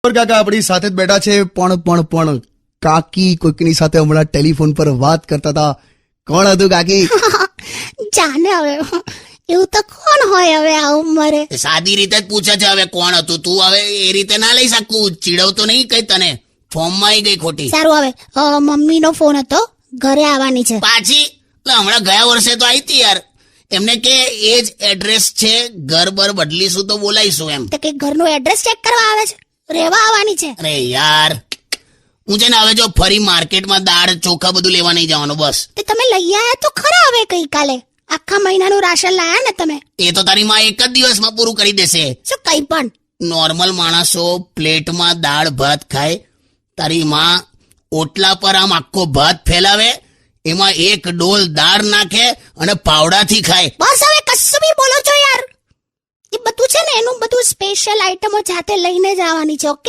કાકા આપણી સાથે જ બેઠા છે, પણ કાકી કોઈકની સાથે હમણાં ટેલિફોન પર વાત કરતા હતા. કોણ હતું કાકી? જાને હવે એવું તો કોણ હોય હવે આ ઉંમરે? સાદી રીતે જ પૂછે છે હવે કોણ હતું. તું હવે એ રીતે ના લઈ શકું, ચીડવતો નહીં કઈ તને. ફોર્મમાં આવી ગઈ ખોટી. સારું, હવે મમ્મીનો ફોન હતો, ઘરે આવવાની છે. પાછી હમણાં ગયા વર્ષે તો આવી હતી યાર. એમને કે એ જ એડ્રેસ છે, ઘર બર બદલીશું તો બોલાઈશું એમ. તો કે ઘરનું એડ્રેસ ચેક કરવા આવે છે, રહેવા આવવાની છે. અરે યાર, હું છે ને હવે જો ફરી માર્કેટમાં દાળ ચોખા બધું લેવા નહીં જવાનું બસ. તે તમે લઈ આવ્યા તો ખરા હવે ગઈકાલે? આખા મહિનાનું રાશન લાયા ને તમે? એ તો તારી માં એક જ દિવસમાં પૂરું કરી દેશે. શું કઈ પણ? નોર્મલ માણસો પ્લેટમાં દાળ ભાત ખાય, તારી માં ઓટલા પર આમ આખો ભાત ફેલાવે, એમાં એક ડોલ દાળ નાખે અને પાવડાથી ખાય. બસ હવે કશું બી બોલો છો યાર. એ બધું છે ને એનું બધું સ્પેશિયલ આઈટમો જાતે લઈને જ આવવાની છે. ઓકે?